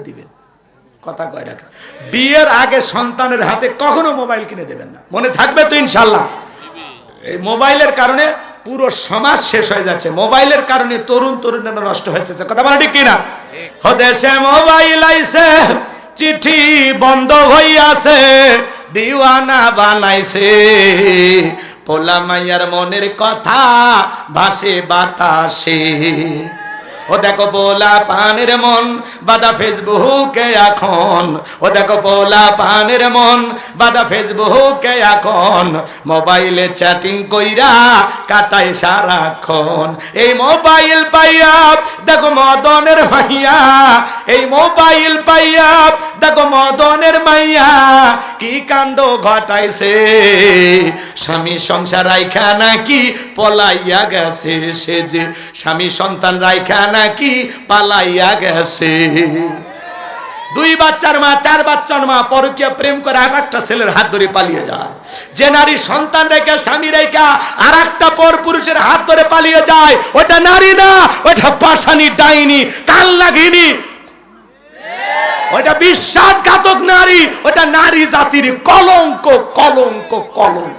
দিবেন, কথা কয় রাখেন। বিয়ের আগে সন্তানের হাতে কখনো মোবাইল কিনে দেবেন না, মনে থাকবে তো ইনশাল্লাহ। এই মোবাইলের কারণে পুরো সমাজ শেষ হয়ে যাচ্ছে, মোবাইলের কারণে তরুণ তরুণীরা নষ্ট হয়ে যাচ্ছে, কথা বলা ঠিক কিনা? দেশে মোবাইল আইছে, চিঠি বন্ধ হইয়াছে, দিওয়ানা বানাইছে, পোলা মাইয়ার মনের কথা ভাসে বাতাসে। ও দেখো পোলা পানের মন বাদা ফেসবুকে এখন, ও দেখো পোলা পানের মন বাদা ফেসবুকে এখন, মোবাইলে চ্যাটিং কইরা কাটায় সারাক্ষণ। এই মোবাইল পাইয়া দেখো মদনের মাইয়া, এই মোবাইল পাইয়া দেখো মদনের মাইয়া কি কাণ্ড ঘটাইছে, স্বামী সংসার রাইখা নাকি পলাইয়া গেছে, সে যে স্বামী সন্তান রাইখা নাকি পালাইয়া গেছে। দুই বাচ্চার মা, চার বাচ্চার মা পরকীয়া প্রেম করে আর একটা ছেলের হাত ধরে পালিয়ে যায়। যে নারী সন্তান রেখা স্বামী রেখা আর একটা পর পুরুষের হাত ধরে পালিয়ে যায়, ওটা নারী না, ওটা পাশানি ডাইনি কাল নাগিনী, ওটা বিশ্বাসঘাতক নারী, ওটা নারী জাতির কলঙ্ক কলঙ্ক কলঙ্ক।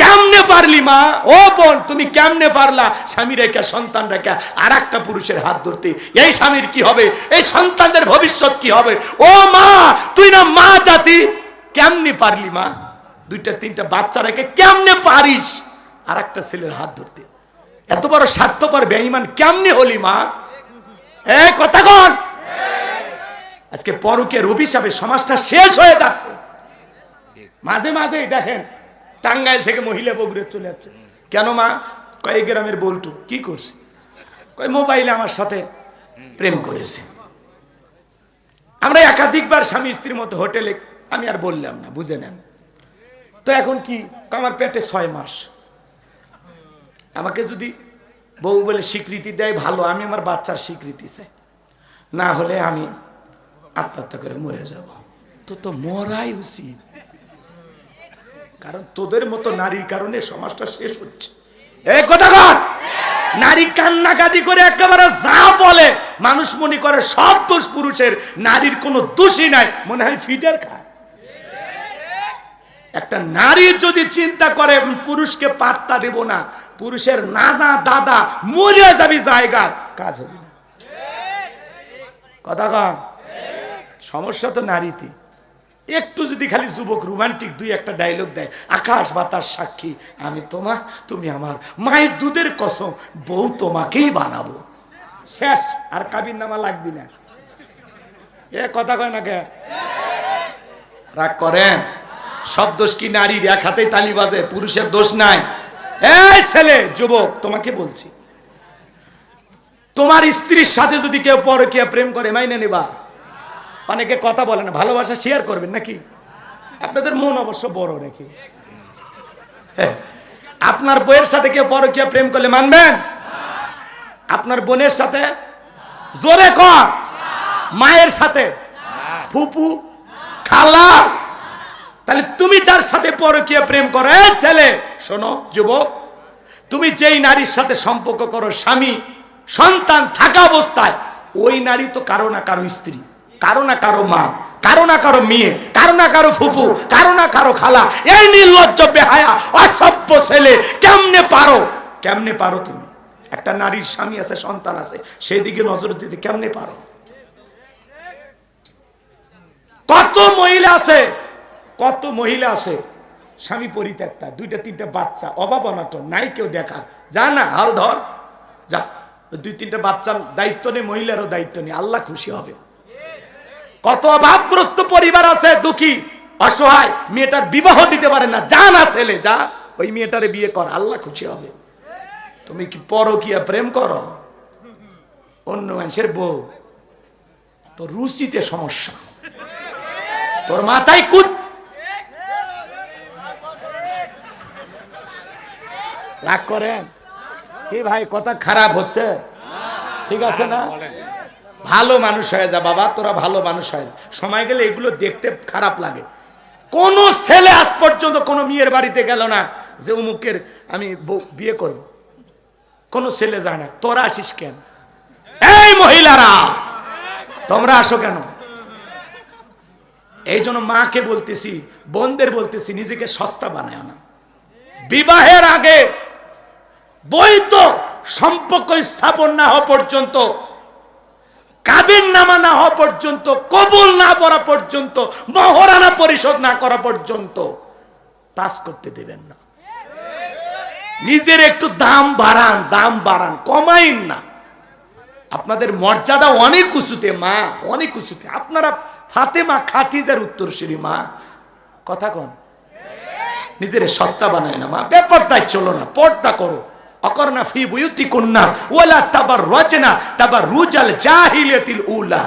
কেমনে পারলি মা, ও বোন তুমি কেমনে পারলা স্বামী রেখা সন্তান রেখা আর একটা পুরুষের হাত ধরতে? এই স্বামীর কি হবে, এই সন্তানদের ভবিষ্যৎ কি হবে? ও মা তুই না মা জাতি, কেমনে পারলি মা দুইটা তিনটা বাচ্চা রেখে কেমনে পারিস আর একটা ছেলের হাত ধরতে? এত বড় স্বার্থপর বেঈমান কেমনে হলি মা? এই কথা কন। আজকে পরকীয়ার অভিশাপে সমাজটা শেষ হয়ে যাচ্ছে। মাঝে মাঝে দেখেন টাঙ্গাইল থেকে মহিলা বগুড়ে চলে যাচ্ছে, কেন মা? কয়েক গ্রামের বলটু কি করছে, কয় মোবাইলে আমার সাথে প্রেম করেছে। আমরা একাধিকবার স্বামী স্ত্রীর মতো হোটেলে, আমি আর বললাম না, বুঝে নেন তো। এখন কি, আমার পেটে 6 মাস, আমাকে যদি বউ বলে স্বীকৃতি দেয় ভালো, আমি আমার বাচ্চার স্বীকৃতি চাই, না হলে আমি আত্মহত্যা করে মরে যাব। তো মরাই উচিত, কারণ তোদের মতো নারীর কারণে সমাজটা শেষ হচ্ছে। এই কথা কর। নারী কান্নাকাটি করে একেবারে যা বলে মানুষ মনে করে সব দোষ পুরুষের, নারীর কোনো দোষই নাই, মনে হয় ফিটার খায়। একটা নারী যদি চিন্তা করে পুরুষকে পাত্তা দেব না, পুরুষের নানা দাদা মরে যাবি জায়গা, কাজ হবে না, কথা কর। সমস্যা তো নারীতে। একটু যদি খালি যুবক রোমান্টিক দুই একটা ডায়লগ দেয়, আকাশ বাতাস সাক্ষী আমি তোমার তুমি আমার, মায়ের দুধের কসম বউ তোমাকেই বানাবো, শেষ, আর কাবির নামা লাগবি না। এ কথা কয় না কে? রাগ করেন? সব দোষ কি নারীর? এক হাতেই তালি বাজে, পুরুষের দোষ নাই। এই ছেলে যুবক তোমাকে বলছি, তোমার স্ত্রীর সাথে যদি কেউ পরকীয়া প্রেম করে মাইনে নিবা? অনেকে কথা বলে না, ভালোবাসা শেয়ার করবেন নাকি? আপনাদের মন অবশ্য বড় নাকি? আপনার বইয়ের সাথে কেউ পরকীয়া প্রেম করলে মানবেন? আপনার বোনের সাথে? জোরে কর। মায়ের সাথে? ফুপু খালা? তাহলে তুমি যার সাথে পরকীয়া প্রেম করো, এই ছেলে শোনো যুবক, তুমি যেই নারীর সাথে সম্পর্ক করো স্বামী সন্তান থাকা অবস্থায়, ওই নারী তো কারো না কারো স্ত্রী, কারো না কারো মা, কারো না কারো মেয়ে, কারো না কারো ফুফু, কারো না কারো খালা। এই নির্লজ্জ বেহায়া অসভ্য ছেলে কেমনে পারো, কেমনে পারো তুমি? একটা নারীর স্বামী আছে, সন্তান আছে, সেই দিকে নজর দিতে কেমনে পারো? কত মহিলা আছে, কত মহিলা আছে স্বামী পরিত্যক্তা, দুইটা তিনটা বাচ্চা, অভাব অনাটন নাই কেউ দেখার, যা না হাল ধর যা, দুই তিনটা বাচ্চার দায়িত্ব নেই, মহিলারও দায়িত্ব নেই, আল্লাহ খুশি হবে। কত অভাবগ্রস্ত পরিবার আছে, দুঃখী অসহায়, মেয়েটার বিবাহ দিতে পারে না, যা না ছেলে যা, ওই মেয়েটারে বিয়ে কর, আল্লাহ খুশি হবে। তুমি কি পরকীয়া প্রেম করো? অন্য মানুষের বউ, তোর রুচিতে সমস্যা, তোর মাথায় কুত। রাগ করেন কি ভাই? কথা খারাপ হচ্ছে, ঠিক আছে না? ভালো মানুষ হয়ে যা বাবা, তোরা ভালো মানুষ হয়ে যা। সময় গেলে এগুলো দেখতে খারাপ লাগে। কোন ছেলে আজ পর্যন্ত কোন মেয়ের বাড়িতে গেল না যে অমুকের আমি বিয়ে করব, কোন ছেলে যায় না। তোরা আসিস কেন? এই মহিলারা তোমরা আসো কেন? এই জন্য মাকে বলতেছি, বোনদের বলতেছি, নিজেকে সস্তা বানায় না। বিবাহের আগে বৈধ সম্পর্ক স্থাপন না হওয়া পর্যন্ত, কাবিন নামা না হওয়া পর্যন্ত, কবুল না করা পর্যন্ত, মহরানা পরিশোধ না করা পর্যন্ত টাচ করতে দেবেন না। নিজের একটু দাম বাড়ান, কমাইন না। আপনাদের মর্যাদা অনেক উঁচুতে মা, অনেক উঁচুতে। আপনারা ফাতেমা খাদিজার উত্তরসূরি মা, কথা কন। নিজের সস্তা বানায় না মা, বেপরদায় চলো না, পর্দা করো। অকরনা ফি বুয়ুতিকুন্না ওয়ালা তাবাররাজনা তাবাররুজাল জাহিলিয়াতিল উলা।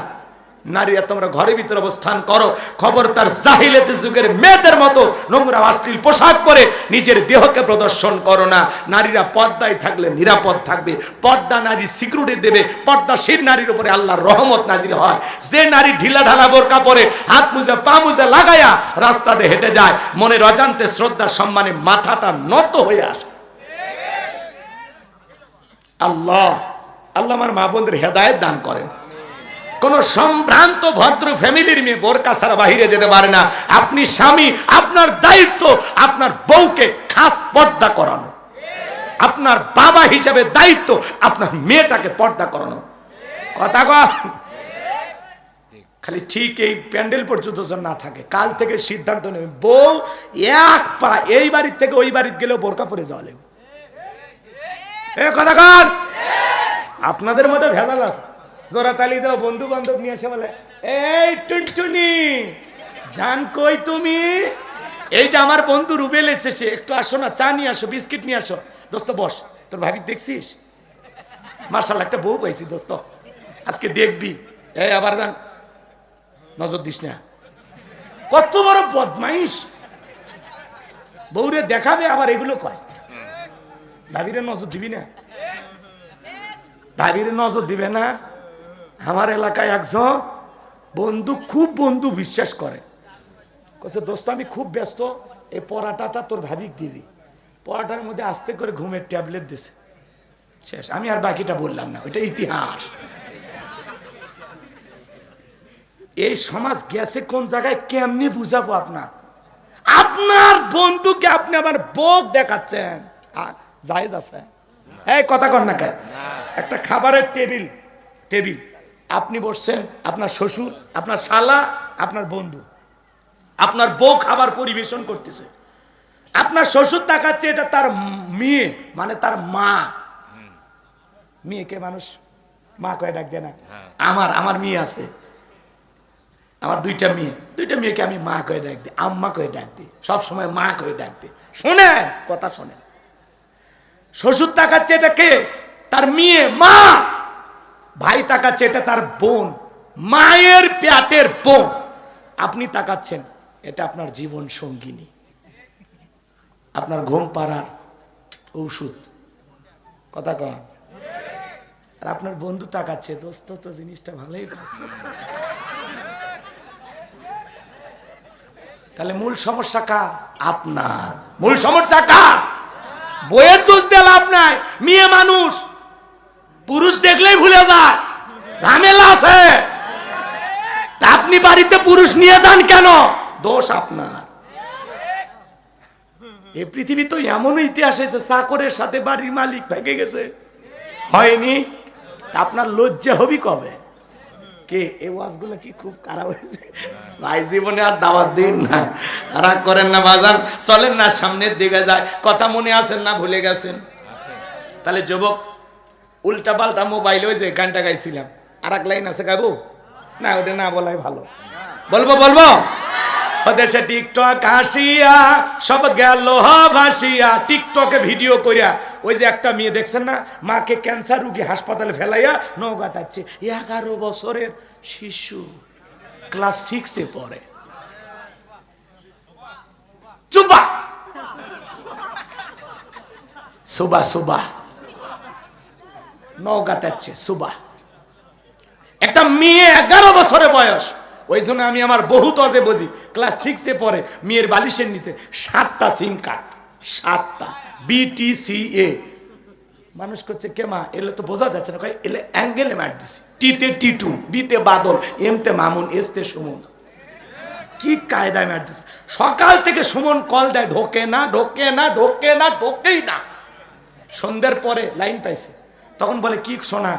নারীরা তোমরা ঘরের ভিতরে অবস্থান করো, খবরদার জাহিলিয়াতের যুগের মেয়েদের মতো নোংরা অশ্লীল পোশাক পরে নিজের দেহকে প্রদর্শন করো না। নারীরা পর্দায় থাকলে নিরাপদ থাকবে। পর্দা নারী সিকিউরিটি দেবে। পর্দাশীল নারীর উপরে আল্লাহর রহমত নাজিল হয়। যে নারী ঢিলা ঢালা বোরকা পরে হাত মুজা পা মুজা লাগায়া রাস্তাতে হেঁটে যায়, মনের অজান্তে শ্রদ্ধা সম্মানে মাথাটা নত হয়ে আসে। আল্লাহ আমার মা বোনদের হেদায়েত দান করেন। কোন সম্ভ্রান্ত ভদ্র ফ্যামিলির মেয়ে বোরকা ছাড়া বাহিরে যেতে পারে না। আপনি স্বামী, আপনার দায়িত্ব আপনার বউকে খাস পর্দা করানো। আপনার বাবা হিসেবে দায়িত্ব আপনার মেয়েটাকে পর্দা করানো। কথা কয় খালি ঠিক এই প্যান্ডেল পর্যন্ত যেন না থাকে। কাল থেকে সিদ্ধান্ত নেবে, বউ এক পা এই বাড়ির থেকে ওই বাড়িতে গেলেও বোরকা পরে যাওয়া লাগবে। কথা কন। আপনাদের মধ্যে ভেদাল আছে। জোড়া তালি দাও, বন্ধু বান্ধব নিয়ে এসে বলে, এই টুনটুনি জান কই তুমি? এই যে আমার বন্ধু রুবেল এসেছে, একটু আসো না, চা নিয়ে আসো, বিস্কিট নিয়ে আসো। দোস্ত বস, তোর ভাবি দেখছিস? মাশাআল্লাহ একটা বউ পাইছি দোস্ত, আজকে দেখবি। এই আবার গান নজর দিস না। কত বড় বদমাইশ, বউরে দেখাবে আবার এগুলো কয়। ভাবিরে নজর দিবি না, ভাবিরে নজর দিবে না। আমার এলাকায় একজন বন্ধু, খুব বন্ধু বিশ্বাস করে, কইছে দোস্ত আমি খুব ব্যস্ত, এই পরাটাটা তোর ভাবিক দিবি। পরাটার মধ্যে আস্তে করে ঘুমের ট্যাবলেট দিছে, শেষ। আমি আর বাকিটা বললাম না, ওইটা ইতিহাস। এই সমাজ গেছে কোন জায়গায়, কেমনি বুঝাবো আপনার? আপনার বন্ধুকে আপনি আবার বউ দেখাচ্ছেন, আর জায়েজ আছে? এই কথা কর না কেন? একটা খাবারের টেবিল, আপনি বসছেন, আপনার শ্বশুর, আপনার শালা, আপনার বন্ধু, আপনার বউ খাবার পরিবেশন করতেছে। আপনার শ্বশুর তাকাচ্ছে, এটা তার মেয়ে, মানে তার মা। মেয়েকে মানুষ মা কয়ে ডাক দেয় না? আমার মেয়ে আছে, আমার দুইটা মেয়েকে আমি মা কয়ে ডাক দিই, আম্মা কয়ে ডাক দিই, সবসময় মা কয়ে ডাক দিই। শোনেন কথা, শোনেন। শ্বশুর তাকাচ্ছে, এটা কে? তার মেয়ে, মা। ভাই তাকাচ্ছে, এটা তার বোন, মায়ের পেটের বোন। আপনি তাকাচ্ছেন, এটা আপনার জীবন সঙ্গিনী, আপনার ঘুম পাড়ার ঔষধ। কথা কন। আর আপনার বন্ধু তাকাচ্ছে, দোস্ত তো জিনিসটা ভালোই পাচ্ছে। তাহলে মূল সমস্যা কার? আপনার। মূল সমস্যা কার? বইয়ের দোষ দিয়ে লাভ নাই। মেয়ে মানুষ, পুরুষ দেখলেই ভুলে যায়, ঝামেলা আছে। আপনি বাড়িতে পুরুষ নিয়ে যান কেন? দোষ আপনার। এই পৃথিবী তো এমন ইতিহাস হয়েছে, চাকরের সাথে বাড়ির মালিক ভেঙে গেছে, হয়নি? আপনার লজ্জা হবি কবে? কে এই ওয়াজগুলো কি খুব খারাপ হয়েছে ভাই? জীবনে আর দাওয়াত দিন না, রাগ করেন না বাজান, চলেন না সামনের দিকে যায়। কথা মনে আছেন না ভুলে গেছেন? তাহলে যুবক, উল্টা পাল্টা মোবাইল, ওই যে গানটা গাইছিলাম, আর এক লাইন আছে, গাবো না? ওটা না বলাই ভালো। বলবো ওদেশে টিকটক হাসিয়া সব গেল ভাসিয়া। টিকটকে ভিডিও করিয়া ওই যে একটা মেয়ে দেখছেন না, মাকে ক্যান্সার রোগী হাসপাতালে ফেলাইয়া নৌকা যাচ্ছে। 11 বছরের শিশু, ক্লাস 6-এ পড়ে। চুপা সুবা নৌকা যাচ্ছে সুবা। একটা মেয়ে 11 বছরের বয়স। ওই জন্য আমি আমার বহুত অজে বুঝি, ক্লাস 6-এ পড়ে, মেয়ের বালিশের নিতে 7টা সিম কার্ড, 7টা BTCA মানুষ করছে কে মা, এলে তো বোঝা যাচ্ছে না, এলে অ্যাঙ্গেলে মার দিছি, টিতে টিটু, বিতে বাদল, এমতে মামুন, এসতে সুমন, কি কায়দায় মার দিছে। সকাল থেকে সুমন কল দেয়, ঢোকে না ঢোকে না ঢোকে না ঢোকেই না। সন্ধ্যের পরে লাইন পাইছে, তখন বলে কি শোনা,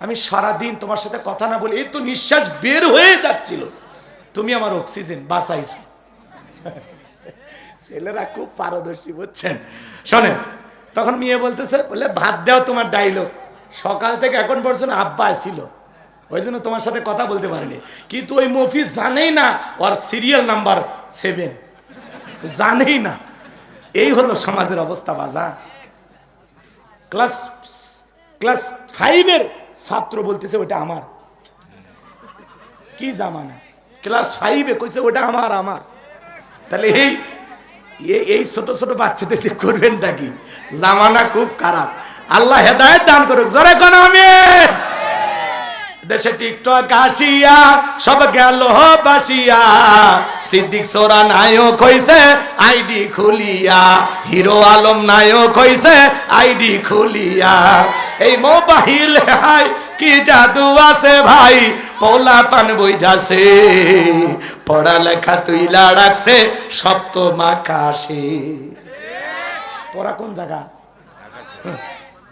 আমি সারাদিন তোমার সাথে কথা না বলে এই তো নিঃশ্বাস বের হয়ে যাচ্ছিল, তুমি আমার অক্সিজেন বাঁচাইছো। ছেলেরা খুব পারদর্শী, বুঝছেন। শোনেন, তখন মেয়ে বলতেছে, বলে ভাত দাও তোমার ডায়লগ, সকাল থেকে এখন পর্যন্ত আব্বা ছিল, ওই জন্য তোমার সাথে কথা বলতে পারিনি। কিন্তু ওই মফিজ জানেই না ওর সিরিয়াল নাম্বার 7, জানেই না। এই হলো সমাজের অবস্থা বাজা। ক্লাস 5-এর ছাত্র বলতেছে ওটা আমার, কি জামানা, ক্লাস 5-এ কইছে ওটা আমার আমার। তাহলে এই ছোট ছোট বাচ্চাদের করবেনটা কি? জামানা খুব খারাপ, আল্লাহ হেদায়েত দান করুক। জোরে কোন আমিন। দেশে টিকটক আসিয়া সব গেল বাসিয়া, সিদ্দিক সোরা নায়ক হইছে আইডি খুলিয়া, হিরো আলম নায়ক হইছে আইডি খুলিয়া। এই মোবাইল হাই কি জাদু আছে ভাই, পোলা পান বই যাচ্ছে, পড়ালেখা তুইলা রাখছে সপ্তম আকাশে। পড়া কোন জায়গা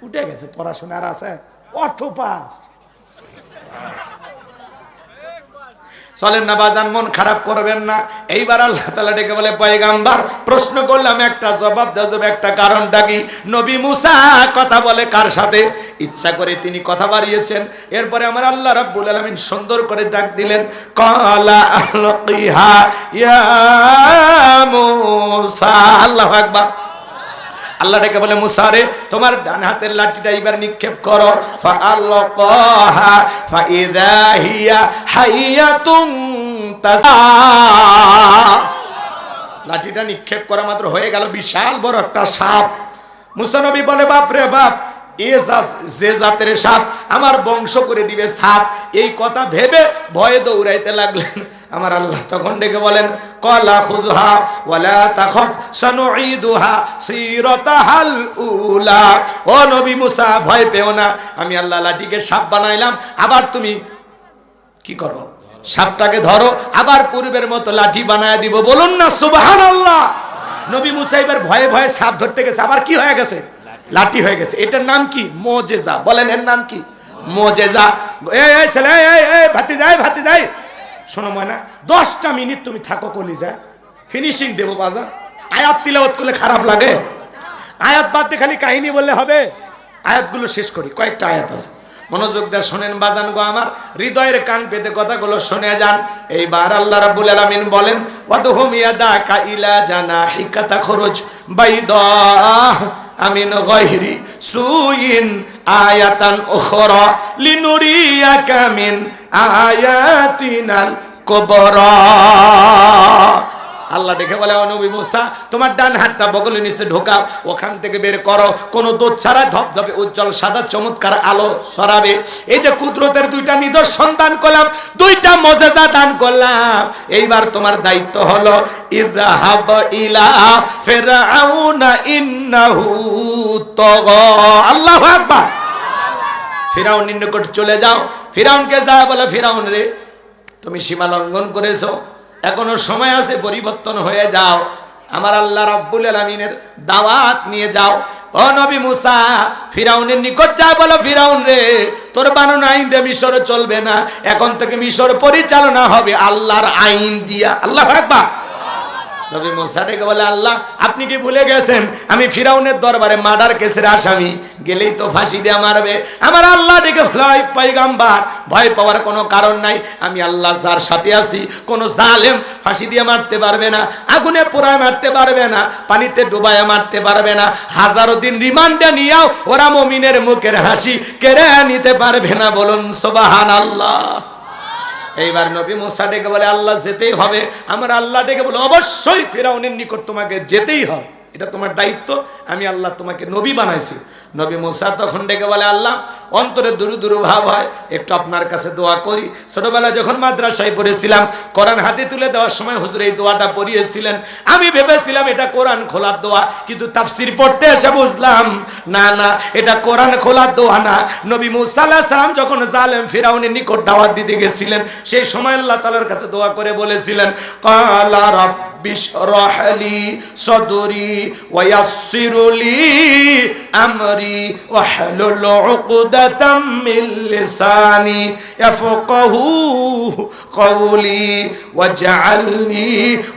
উঠে গেছে, পড়াশোনা আর আছে অর্থ পাস। চলেন না বাজান, মন খারাপ করবেন না। এইবার আল্লাহ তাআলা ডেকে বলে, পয়গাম্বার প্রশ্ন করলাম একটা জবাব দেব, একটা কারণটা কি? নবী মুসা কথা বলে কার সাথে? ইচ্ছা করে তিনি কথা বাড়িয়েছেন। এরপরে আমার আল্লাহ রাব্বুল আলামিন সুন্দর করে ডাক দিলেন, ক্বালা আলকিহা ইয়া মুসা। আল্লাহু আকবার। আল্লাহ ডেকে বলে, মুসা রে তোমার ডান হাতের লাঠিটা এবার নিক্ষেপ করো। ফাআলকাহা ফাইযা হিয়া হাইয়াতুন তাসা। লাঠিটা নিক্ষেপ করা মাত্র হয়ে গেল বিশাল বড় একটা সাপ। মুসা নবী বলে, বাপ রে বাপ, যে জাতের সাপ আমার বংশ করে দিবে সাপ, এই কথা ভেবে ভয়ে দৌড়াইতে লাগলেন। আমার আল্লাহ তখন ডেকে বলেন, ক্বালা খুযহা ওয়ালা তাখাফ সানুঈদুহা সিরাতাহাল উলা। ও নবী মুসা, ভয় পেও না, আমি আল্লাহ লাঠিকে সাপ বানাইলাম, আবার তুমি কি করো, সাপটাকে ধরো, আবার পূর্বের মতো লাঠি বানায় দিব। বলুন না সুবহানাল্লাহ। নবী মুসা এবার ভয়ে ভয়ে সাপ ধরতে গেছে, আবার কি হয়ে গেছে, লাঠি হয়ে গেছে। এটার নাম কি? মুজিজা। বলেন এর নাম কি? মুজিজা। এই ছেলে, এই ভাতিজাই শোনো ময়না, 10টা মিনিট তুমি থাকো কলিজা, ফিনিশিং দেবো বাজার। আয়াত তিলাওয়াত করলে খারাপ লাগে? আয়াত বাদ দিয়ে খালি কাহিনী বললে হবে? আয়াতগুলো শেষ করি, কয়েকটা আয়াত আছে, মনোযোগ দিয়ে শোনেন বাজান গো আমার, হৃদয়ের কান পেতে কথাগুলো শুনে যান। এইবার আল্লাহ রাব্বুল আলামিন বলেন, ওয়াদহুম ইয়াদাকা ইলা জানাহিকা তাখরুজ বাইদা আমিন গায়রি সুইন আয়াতান উখরা লিনুরিয়াকা মিন আয়াতিনাল কুবরা। আল্লাহ দেখে বলে, ও নবী মুসা, তোমার ডান হাতটা বগলের নিচে ঢোকাও, ওখান থেকে বের করো কোনো দোষ ছাড়া ধপধপে উজ্জ্বল সাদা চমৎকার আলো ছড়াবে। এই যে কুদরতের 2টা নিদর্শন দান করলাম, 2টা মুজিজা দান করলাম, এইবার তোমার দায়িত্ব হলো ইযহাব ইলা ফিরআউনা ইন্নাহু তাগা। আল্লাহু আকবার। ফিরআউনের নিকট চলে যাও, ফিরআউনকে যা বলে, ফিরআউন রে তুমি সীমা লঙ্ঘন করেছো, এখনো সময় আছে, পরিবর্তন হয়ে যাও, আমার আল্লাহ রাব্বুল আলামিনের দাওয়াত নিয়ে যাও। ও নবী মুসা, ফিরআউনের নিকট যা বলো, ফিরআউন রে তোর বানানো আইন দিয়ে মিশর চলবে না, এখন থেকে মিশর পরিচালনা হবে আল্লাহর আইন দিয়া। আল্লাহু আকবার। নবী মুসা ডেকে বলে, আল্লাহ আপনি কি ভুলে গেছেন আমি ফিরআউনের দরবারে মার্ডার কেসের আসামি, গেলেই তো ফাঁসি দিয়ে মারবে। আমার আল্লাহ ডেকে বলে, পয়গম্বর ভয় পাওয়ার কোনো কারণ নাই, আমি আল্লাহ যার সাথে আছি, কোনো জালেম ফাঁসি দিয়ে মারতে পারবে না, আগুনে পোড়ায় মারতে পারবে না, পানিতে ডুবায় মারতে পারবে না, 1000 দিন রিমান্ডে নিয়েও ওরা মুমিনের মুখের হাসি কেড়ে নিতে পারবে না। বলুন সুবহানাল্লাহ। এইবার নবী মুসা ডেকে বলে, আল্লাহ যেতেই হবে। আমার আল্লাহ ডেকে বলে, অবশ্যই ফিরআউনের নিকট তোমাকে যেতেই হবে, এটা তোমার দায়িত্ব, আমি আল্লাহ তোমাকে নবী বানাইছি, নবী মুসা তখন ডেকে বলে, আল্লাহ, অন্তরে দুরু দুরু ভাব হয়, একটু আপনার কাছে দোয়া করি। ছোটবেলায় যখন মাদ্রাসায় পড়েছিলাম, কোরআন হাতে তুলে দেওয়ার সময় হুজুর এই দোয়াটা পড়িয়েছিলেন। আমি ভেবেছিলাম এটা কোরআন খোলার দোয়া, কিন্তু তাফসীর পড়তে এসে বুঝলাম না না, এটা কোরআন খোলার দোয়া না। নবী মুসা আলাইহিস সালাম যখন জালেম ফিরাউনের নিকট দাওয়াত দিতে গেছিলেন, সেই সময় আল্লাহ তাআলার কাছে দোয়া করে বলেছিলেন, ক্বালা রাব্বিশরাহ লি সাদরি ওয়া ইয়াসসির লি আমরি ওয়াহলুল উকদাতাম মিন লিসানি ইয়াফকাহু কওলি ওয়াজআলনি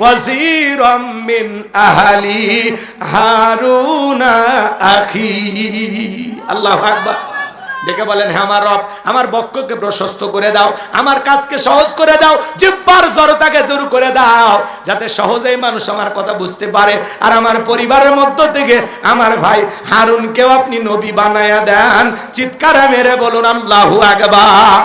ওয়াজিরাম মিন আহলি হারুনা আখি। আল্লাহু আকবার। ডেকে বলেন, হ্যাঁ আমার রব, আমার বক্ষকে প্রশস্ত করে দাও, আমার কাজকে সহজ করে দাও, জিহ্বার জড়তাকে দূর করে দাও, যাতে সহজেই মানুষ আমার কথা বুঝতে পারে। আর আমার পরিবারের মধ্য থেকে আমার ভাই হারুনকেও আপনি নবী বানায়া দেন। চিৎকার মেরে বলুন আল্লাহু আকবার।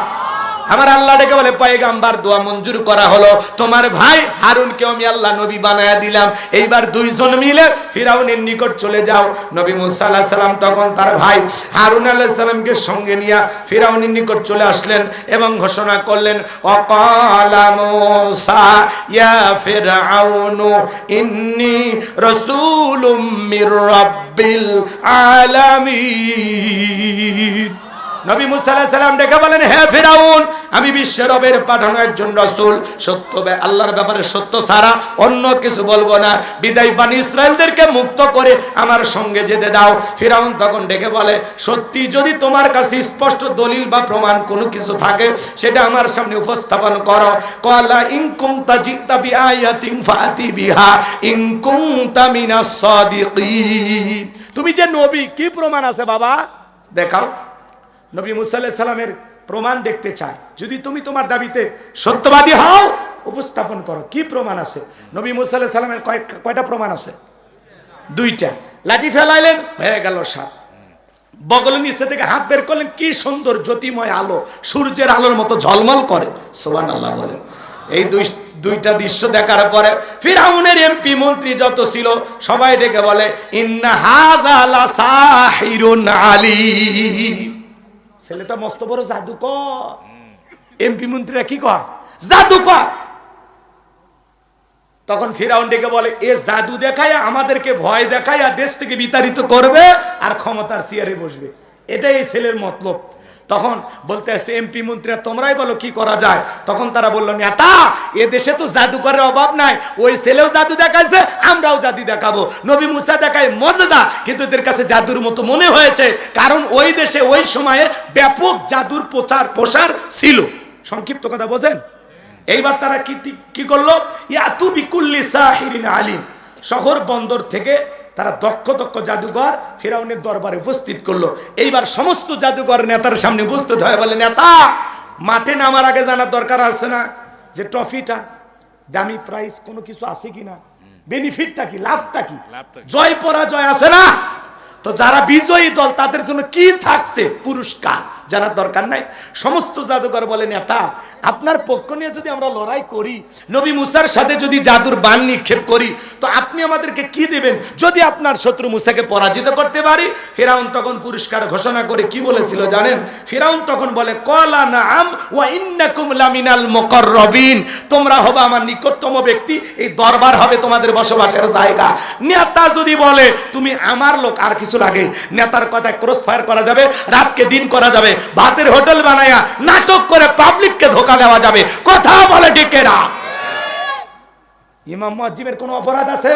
আমার আল্লাহ ডেকে বলে, পয়গাম্বার দোয়া মঞ্জুর করা হলো, তোমার ভাই হারুনকে আমি আল্লাহ নবী বানায়া দিলাম। এইবার দুইজন মিলে ফিরাউনের নিকট চলে যাও। নবী মুসা আলাইহিস সালাম তখন তার ভাই হারুন আলাইহিস সালামকে সঙ্গে নিয়ে ফিরাউনের নিকট চলে আসলেন এবং ঘোষণা করলেন, ওয়াকালা মুসা ইয়া ফিরআউনু ইন্নী রাসূলুম মির রাব্বিল আলামিন। নবী মুসা আলাইহিস সালাম ডেকে বলেন, হে ফিরাউন, আমি বিশ্বের রবের পাঠানো একজন রাসূল, সত্য আল্লাহর ব্যাপারে সত্য ছাড়া অন্য কিছু বলবো না, বিদায় বনি ইসরাইলদেরকে মুক্ত করে আমার সঙ্গে যেতে দাও। ফিরাউন তখন ডেকে বলে, সত্যি যদি তোমার কাছে স্পষ্ট দলিল বা প্রমাণ কোনো কিছু থাকে সেটা আমার সামনে উপস্থাপন করো। ক্বালা ইন কুনতা জিতা বিআয়াতিন ফাতি বিহা ইন কুনতা মিনাস সাদিকিন। তুমি যে নবী, কি প্রমাণ আছে বাবা দেখাও। নবী মুসা আলাইহিস সালামের প্রমাণ দেখতে চায়। যদি তুমি তোমার দাবিতে সত্যবাদী হও, উপস্থাপন করো, কি প্রমাণ আছে। নবী মুসা আলাইহিস সালামের কয়টা প্রমাণ আছে? দুইটা। লাঠি ফেলাইলেন, হয়ে গেল সাপ। বগলের নিচে থেকে হাত বের করলেন, কি সুন্দর জ্যোতিময় আলো, সূর্যের আলোর মতো ঝলমল করে। সুবহানাল্লাহ বলেন। এই দুইটা দৃশ্য দেখার পরে ফিরাউনের এমপি মন্ত্রী যত ছিল সবাই ডেকে বলে, ইন্না হাযা লাসাহিরুন আলীম। ছেলেটা মস্ত বড় জাদুকর। এমপি মন্ত্রীরা কি কয়? জাদুকর। তখন ফিরাউন ডেকে বলে, এ জাদু দেখায় আমাদেরকে ভয় দেখায় দেশ থেকে বিতাড়িত করবে আর ক্ষমতার চেয়ারে বসবে, এটাই এই ছেলের মতলব। তখন বলতে আসছে এমপি মন্ত্রীরা, তোমরাই বলো কি করা যায়। তখন তারা বললো, নেতা, এ দেশে তো জাদুকরের অভাব নাই, ওই ছেলেও জাদু দেখাইছে, আমরাও জাদু দেখাবো। নবী মুসা দেখায় মজেজা, কিন্তু এদের কাছে জাদুর মতো মনে হয়েছে, কারণ ওই দেশে ওই সময়ে ব্যাপক জাদুর প্রসার ছিল। সংক্ষিপ্ত কথা বোঝেন। এইবার তারা কি করলো, ইয়াতু বিকুল্লি সাহিরিন আলিম। শহর বন্দর থেকে তারা দক্ষ জাদুঘর ফিরাউনের দরবারে উপস্থিত করলো। এইবার সমস্ত জাদুঘর নেতার সামনে উপস্থিত হয়ে বলে, নেতা, মাঠে নামার আগে জানার দরকার আছে না যে ট্রফিটা, দামি প্রাইজ কোনো কিছু আছে কিনা, বেনিফিটটা কি, লাভটা কি, জয় পরাজয় আছে না, তো যারা বিজয়ী দল তাদের জন্য কি থাকছে পুরস্কার জানার দরকার নাই। সমস্ত জাদুকর বলে, নেতা, আপনার পক্ষ নিয়ে যদি আমরা লড়াই করি, নবী মুসার সাথে যদি জাদুর বান নিক্ষেপ করি, তো আপনি আমাদেরকে কি দেবেন যদি আপনার শত্রু মুসাকে পরাজিত করতে পারি? ফিরাউন তখন পুরস্কার ঘোষণা করে কি বলেছিল জানেন? ফিরাউন তখন বলে, ক্বালা নাআম ওয়া ইন্নাকুম লামিনাল মুকাররাবিন। তোমরা হবে আমার নিকটতম ব্যক্তি, এই দরবার হবে তোমাদের বসবাসের জায়গা। নেতা যদি বলে তুমি আমার লোক, আর কিছু লাগে? নেতার কথায় ক্রস ফায়ার করা যাবে, রাতকে দিন করা যাবে, ভাতের হোটেল বানায়া নাটক করে পাবলিককে ধোকা দেওয়া যাবে। কথা বলে ডেকে না। ইমাম মুয়াজ্জিমের কোনো অপরাধ আছে?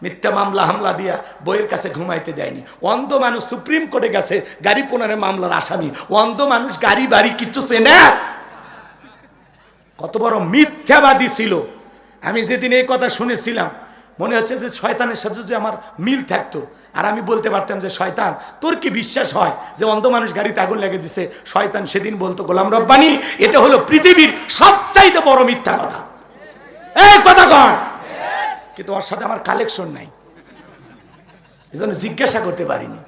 মিথ্যা মামলা হামলা দিয়া বইয়ের কাছে ঘুমাইতে দেয়নি। অন্ধ মানুষ সুপ্রিম কোর্টে গেছে, গাড়ি পোনারের মামলার আসামি। অন্ধ মানুষ গাড়ি বাড়ি কিচ্ছু চেনে। কত বড় মিথ্যাবাদী ছিল। আমি যেদিন এই কথা শুনেছিলাম, মনে হচ্ছে যে শয়তানের সাথে যদি আমার মিল থাকতো, আর আমি বলতে পারতাম যে শয়তান, তোর কি বিশ্বাস হয় যে অন্ধ মানুষ গাড়িতে আগুন লেগে দিছে? শয়তান সেদিন বলতো, গোলাম রব্বানি, এটা হলো পৃথিবীর সবচাইতে বড় মিথ্যা কথা। এই কথা কর, কিন্তু ওর সাথে আমার কালেকশন নাই, এজন্য জিজ্ঞাসা করতে পারিনি।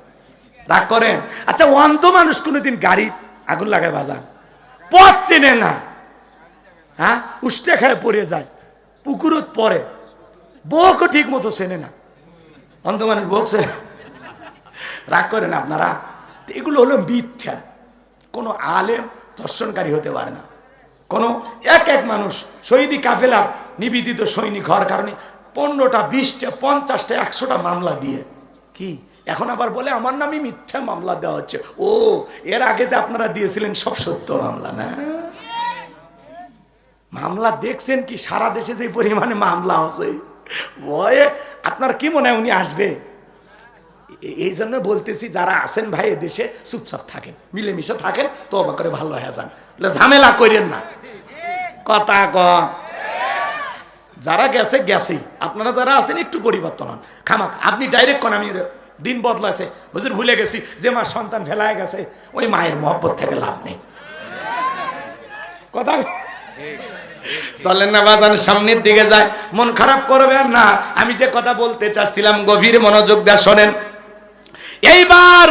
রাগ করেন? আচ্ছা, অন্ধ মানুষ কোনোদিন গাড়ি আগুন লাগায় বাজান, পথ চেনে না, হ্যাঁ, উষ্টে খায় পড়ে যায়, পুকুরত পরে, বউকে ঠিক মতো চেনে না। অন্ধ মানুষ বউ চেনে? রাগ করেন আপনারা। এগুলো হলো মিথ্যা। কোনো আলেম দর্শনকারী হতে পারে না। কোনো এক মানুষ শহীদি কাফেলার নিবেদিত সৈনিক হওয়ার কারণে 15টা 20টা 50টা 100টা মামলা দিয়ে কি এখন আবার বলে আমার নামে মিথ্যা মামলা দেওয়া হচ্ছে। ও এর আগে যে আপনারা দিয়েছিলেন সব সত্য মামলা না? মামলা দেখছেন কি সারা দেশে যে পরিমাণে মামলা হচ্ছে, ভয়ে আপনার কি মনে হয় উনি আসবে? এই জন্য বলতেছি যারা আছেন ভাই এদেশে চুপচাপ থাকেন, মিলেমিশে থাকেন, তওবা করে ভালো হয়ে যান, ঝামেলা করেন না। কথা কম। যারা গেছে গেছে, আপনারা যারা আছেন একটু পরিবর্তন হন। খামাক আপনি ডাইরেক্ট কোন আমি দিন বদলাছে হুজুর ভুলে গেছি যে মা সন্তান ফেলায় গেছে, ওই মায়ের মহব্বত থেকে লাভ নেই। কথা চলেন না বাজান, সামনের দিকে যায়, মন খারাপ করবেন না। আমি যে কথা বলতে চাচ্ছিলাম গভীর মনোযোগ দিয়ে শোনেন। এইবার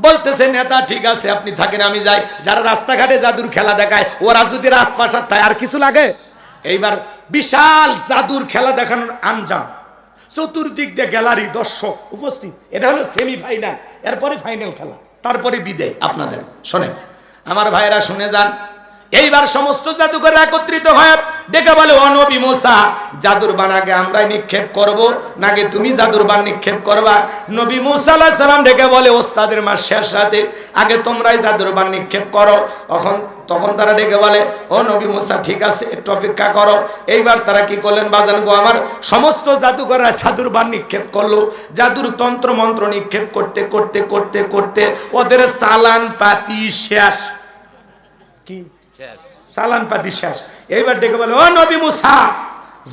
বলতেছে নেতা ঠিক আছে আপনি থাকেন আমি যাই। যারা রাস্তাঘাটে জাদুর খেলা দেখায় ওরা যদি রাজপ্রাসাদ থাকে আর কিছু লাগে? এইবার বিশাল জাদুর খেলা দেখানোর আঞ্জাম, চতুর্দিক দিয়ে গ্যালারি দর্শক উপস্থিত। এটা হলো সেমিফাইনাল, এরপরে ফাইনাল খেলা, তারপরে বিদায়। আপনাদের শোনেন আমার ভাইয়েরা, শুনে যান। এইবার সমস্ত জাদুকর একত্রিত হয়, ডেকে বলে ও নবী মুসা, জাদুর বান আগে আমরাই নিক্ষেপ করব নাকি তুমি জাদুর বান নিক্ষেপ করবা? নবী মুসা আলাইহিস সালাম ডেকে বলে ওস্তাদের মার শেষ রাতে আগে তোমরাই জাদুর বান নিক্ষেপ করো। তখন তারা ডেকে বলে ও নবী মুসা ঠিক আছে একটু অপেক্ষা করো। এইবার তারা কি করলেন বাজান গো আমার, সমস্ত জাদুকররা জাদুর বান নিক্ষেপ করলো। জাদুর তন্ত্র মন্ত্র নিক্ষেপ করতে করতে করতে করতে ওদের চালান পাতি শেষ। কি চালান পাতি শেষ। এইবার ডেকে বলে ও নবী মুসা,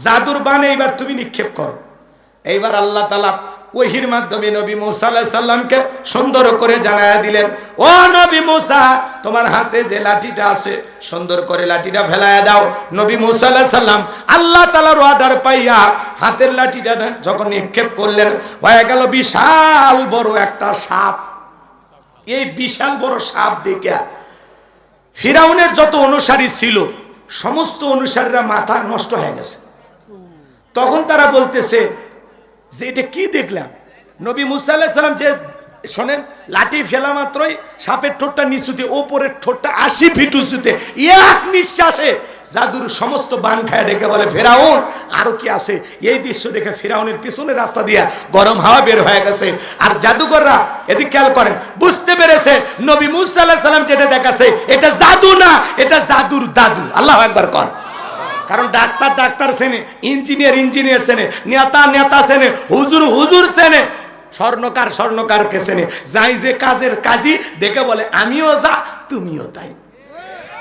জাদুর বানে এইবার তুমি নিক্ষেপ করো। এইবার আল্লাহ তাআলা ওহির মাধ্যমে নবী মুসা আলাইহিস সালামকে সুন্দর করে জানায়া দিলেন, ও নবী মুসা তোমার হাতে যে লাঠিটা আছে সুন্দর করে লাঠিটা ফেলায়া দাও। নবী মুসা আলাইহিস সালাম আল্লাহ তাআলার অর্ডার পাইয়া হাতের লাঠিটা যখন নিক্ষেপ করলেন, হয়ে গেল বিশাল বড় একটা সাপ। এই বিশাল বড় সাপ দেখে ফিরাউনের যত অনুসারী ছিল সমস্ত অনুসারীরা মাথা নষ্ট হয়ে গেছে। তখন তারা বলতেছে যে এটা কি দেখলাম? নবী মুসা আলাইহিস সালাম যে শোনেন লাঠি ফেলা মাত্রই সাপের ঠোঁটটা নিচুতে, ওপরের ঠোঁটটা 80 ফিট উঁচুতে, এক নিঃশ্বাসে জাদুর সমস্ত বান খায়। ডেকে বলে ফেরাউন আরো কি আছে? এই দৃশ্য দেখে ফেরাউনের পিছনের রাস্তা দিয়া গরম হাওয়া বের হয়ে গেছে। আর জাদুকররা এদিকে খেয়াল করেন, বুঝতে পেরেছে নবী মুসা আলাইহিস সালাম যেটা দেখাছে এটা জাদু না, এটা জাদুর দাদু। আল্লাহু আকবার কর। কারণ ডাক্তার চেনে, ইঞ্জিনিয়ার চেনে, নেতা চেনে, হুজুর চেনে, স্বর্ণকারকে চেনে। যাই যে কাজের কাজী দেখে বলে আমিও যা তুমিও তাই।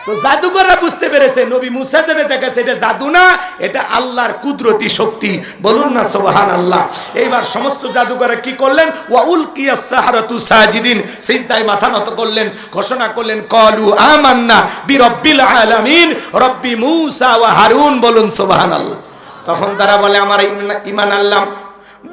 তো জাদুকররা বুঝতে পেরেছে নবী মুসা যেটা দেখাচ্ছে এটা জাদু না, এটা আল্লাহর কুদরতি শক্তি। বলুন না সুবহানাল্লাহ। এইবার সমস্ত জাদুকররা কি করলেন? ওয়া উলকিয়াস সাহারাতু সাজিদিন, সিজদায় মাথা নত করলেন, ঘোষণা করলেন ক্বালু আমান্না বিরাব্বিল আলামিন রব্বি মুসা ওয়া হারুন। বলুন সুবহানাল্লাহ। তখন তারা বলে আমার ঈমান আনলাম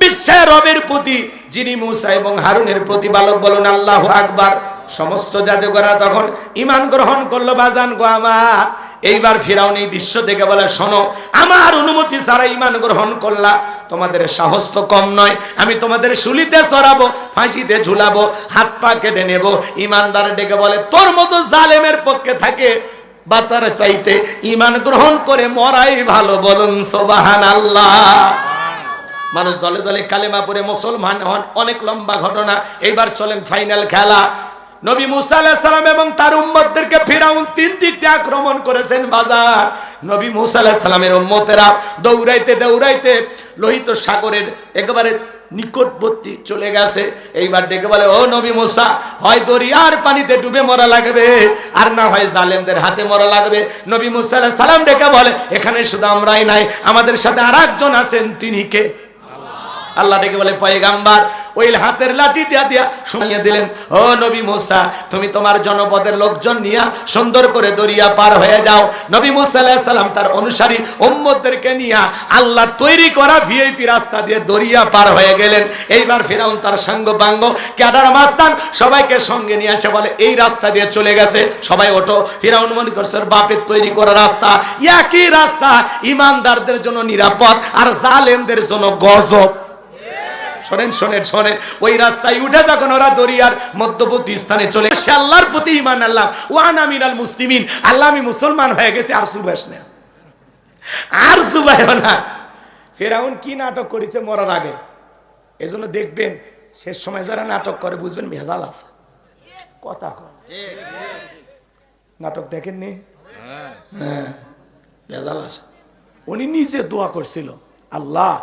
বিশ্বের রবের প্রতি যিনি মুসা এবং হারুনের প্রতিপালক। বলুন আল্লাহু আকবার। সমস্ত জাদুকররা তখন ঈমান গ্রহণ করলো। বাজান গো আমার, এইবার ফিরাউন এই দৃশ্য দেখে বলে শোনো, আমার অনুমতি ছাড়া ঈমান গ্রহণ করলা, তোমাদের সাহস তো কম নয়। আমি তোমাদের শুলিতে চড়াবো, ফাঁসিতে ঝুলাবো, হাত পা কেটে নেব। ঈমানদার ডেকে বলে তোর মতো জালেমের পক্ষে থাকে বাঁচার চাইতে ঈমান গ্রহণ করে মরাই ভালো। বলুন সুবহানাল্লাহ। মানুষ দলে দলে কালেমা পড়ে মুসলমান হন, অনেক লম্বা ঘটনা। এইবার চলেন ফাইনাল খেলা। নবী মুসা আলাইহিস সালাম এবং তার উম্মতদেরকে ফিরাউন 3 দিক দিয়ে আক্রমণ করেছেন। বাজার নবী মুসা আলাইহিস সালামের উম্মতেরা দৌড়াইতে লোহিত সাগরের একেবারে নিকটবর্তী চলে গেছে। এইবার ডেকে বলে ও নবী মুসা, হয় দরিয়ার পানিতে ডুবে মরা লাগবে আর না হয় জালেমদের হাতে মরা লাগবে। নবী মুসা আলাইহিস সালাম ডেকে বলে এখানে শুধু আমরাই নাই, আমাদের সাথে আরেকজন আছেন। তিনি কে? আল্লাহ ডেকে বলে পয়গাম্বার। ওই হাতের লাঠিটা দিয়া শুনিয়ে দিলেন ও নবী মুসা, তুমি তোমার জনপদের লোকজন নিয়ে সুন্দর করে দরিয়া পার হয়ে যাও। নবী মুসা আলাইহিস সালাম তার অনুসারী উম্মতদেরকে নিয়ে আল্লাহ তৈরি করা ভিআইপি রাস্তা দিয়ে দরিয়া পার হয়ে গেলেন। এইবার ফিরাউন তার সাঙ্গ ক্যাডার মাস্তান সবাইকে সঙ্গে নিয়ে এসে বলে এই রাস্তা দিয়ে চলে গেছে, সবাই ওঠো। ফিরাউন মনে করছে বাপের তৈরি করা রাস্তা, একই রাস্তা, ইমানদারদের জন্য নিরাপদ আর জালেমদের জন্য গজব। শোনেন শোনেন শোনেন, ওই রাস্তায় উঠে যখন ওরা দরিয়ার মধ্যবর্তী স্থানে চলে সে আল্লাহর প্রতি ঈমান আনলাম, ওয়ানা মিনাল মুসলিমিন, আল্লাহ আমি মুসলমান হয়ে গেছি, আর সুবাস না, আর সুবাইও না। ফেরাউন কি নাটক করেছে মরার আগে, এজন্য দেখবেন শেষ সময় যারা নাটক করে বুঝবেন ভেজাল আছে, কথা কয় নাটক দেখেননি, হ্যাঁ ভেজাল আছে। উনি নিজে দোয়া করছিল, আল্লাহ